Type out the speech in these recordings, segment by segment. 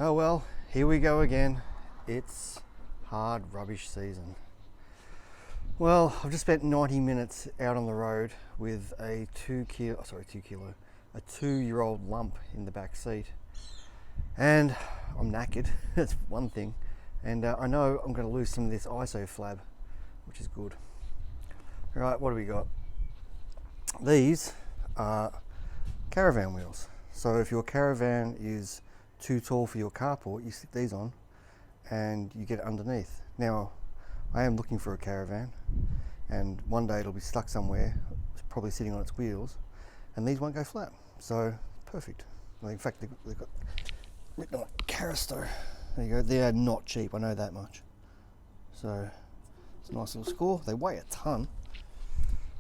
Oh well, here we go again. It's hard rubbish season. Well, I've just spent 90 minutes out on the road with a 2-year-old lump in the back seat. And I'm knackered, that's one thing. And I know I'm going to lose some of this ISO flab, which is good. All right, what do we got? These are caravan wheels. So if your caravan is too tall for your carport, you stick these on and you get it underneath. Now, I am looking for a caravan, and one day it'll be stuck somewhere, probably sitting on its wheels, and these won't go flat. So, perfect. Well, in fact, they've got written on Caristo. There you go. They are not cheap, I know that much. So, it's a nice little score. They weigh a ton.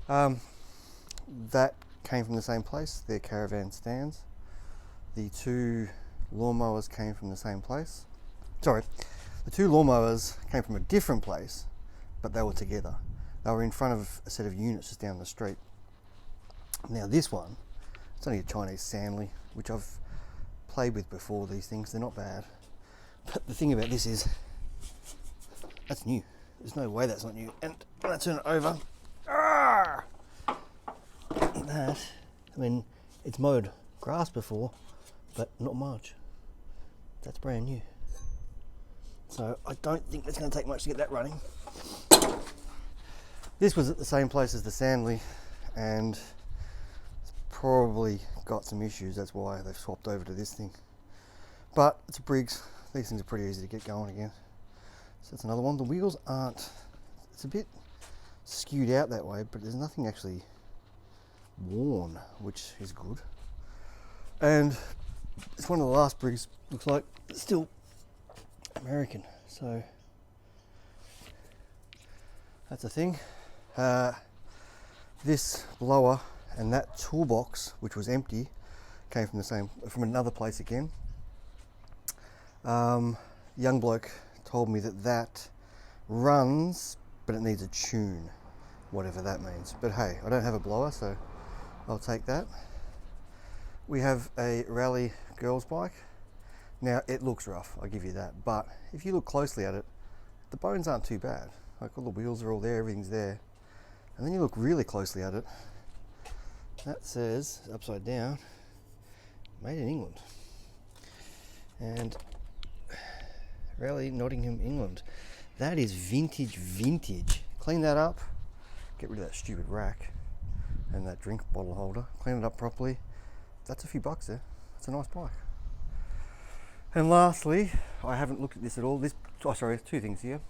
That came from the same place. They're caravan stands. The two lawnmowers came from the same place. Sorry, the two lawnmowers came from a different place, but they were together. They were in front of a set of units just down the street. Now this one, it's only a Chinese Stanley, which I've played with before. These things, they're not bad. But the thing about this is, that's new. There's no way that's not new. And when I turn it over, that, I mean, it's mowed grass before, but not much. That's brand new. So I don't think it's going to take much to get that running. This was at the same place as the Stanley, and it's probably got some issues. That's why they've swapped over to this thing. But it's a Briggs. These things are pretty easy to get going again. So that's another one. The wheels aren't, it's a bit skewed out that way, but there's nothing actually worn, which is good. And it's one of the last Briggs, looks like. It's still American, so that's a thing. This blower and that toolbox, which was empty, came from another place again. Young bloke told me that runs, but it needs a tune, whatever that means. But hey, I don't have a blower, so I'll take that. We have a rally girls bike. Now it looks rough, I'll give you that, but if you look closely at it, the bones aren't too bad. Like all the wheels are all there, everything's there. And then you look really closely at it, that says, upside down, made in England. And Rally Nottingham, England. That is vintage. Clean that up, get rid of that stupid rack and that drink bottle holder, clean it up properly. That's a few bucks there. It's a nice bike. And lastly, I haven't looked at this at all. Two things here.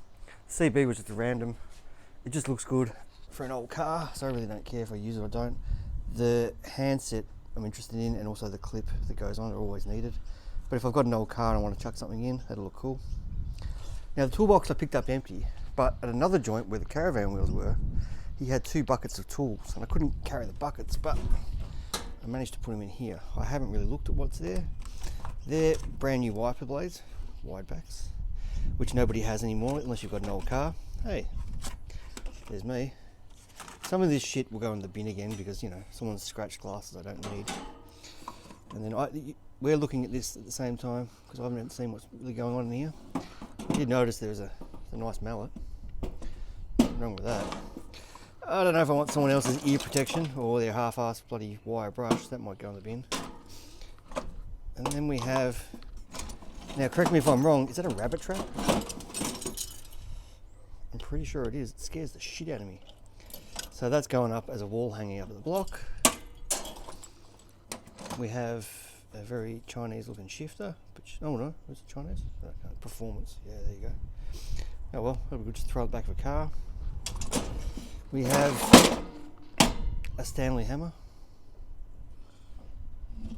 CB was just a random. It just looks good for an old car, so I really don't care if I use it or don't. The handset I'm interested in, and also the clip that goes on, are always needed. But if I've got an old car and I want to chuck something in, that'll look cool. Now the toolbox I picked up empty, but at another joint where the caravan wheels were, he had 2 buckets of tools, and I couldn't carry the buckets, but I managed to put them in here. I haven't really looked at what's there. They're brand new wiper blades, wide backs, which nobody has anymore unless you've got an old car. Hey, there's me. Some of this shit will go in the bin again because, you know, someone's scratched glasses I don't need. And then we're looking at this at the same time because I haven't seen what's really going on in here. I did notice there's a nice mallet. Nothing wrong with that. I don't know if I want someone else's ear protection or their half-assed bloody wire brush. That might go in the bin. And then we have, now correct me if I'm wrong, is that a rabbit trap? I'm pretty sure it is. It scares the shit out of me. So that's going up as a wall hanging up at the block. We have a very Chinese looking shifter. Oh no, is it Chinese? Okay, performance, yeah, there you go. Oh well, that'll be good, just throw it back of a car. We have a Stanley hammer,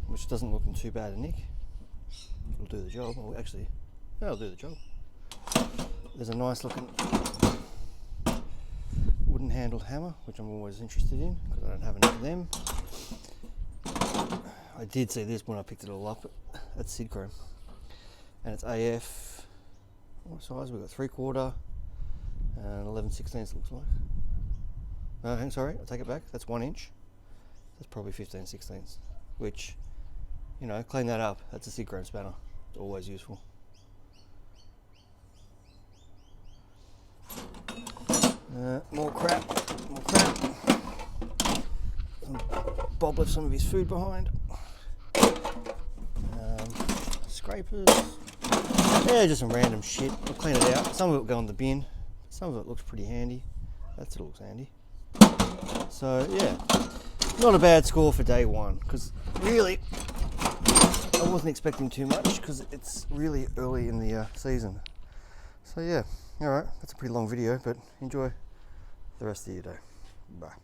which doesn't look in too bad a nick. It'll do the job. Well, actually, that'll do the job. There's a nice looking wooden handled hammer, which I'm always interested in because I don't have enough of them. I did see this when I picked it all up at Sidchrome, and it's AF. What size? We've got 3/4 and 11/16 looks like. No, sorry, I take it back. That's 1 inch. That's probably 15/16, which, you know, clean that up. That's a Sidchrome spanner. Always useful. More crap. Bob left some of his food behind. Scrapers. Yeah, just some random shit. I'll clean it out. Some of it will go in the bin. Some of it looks pretty handy. That still looks handy. So yeah, not a bad score for day one, because really I wasn't expecting too much because it's really early in the season. So yeah, alright, that's a pretty long video, but enjoy the rest of your day. Bye.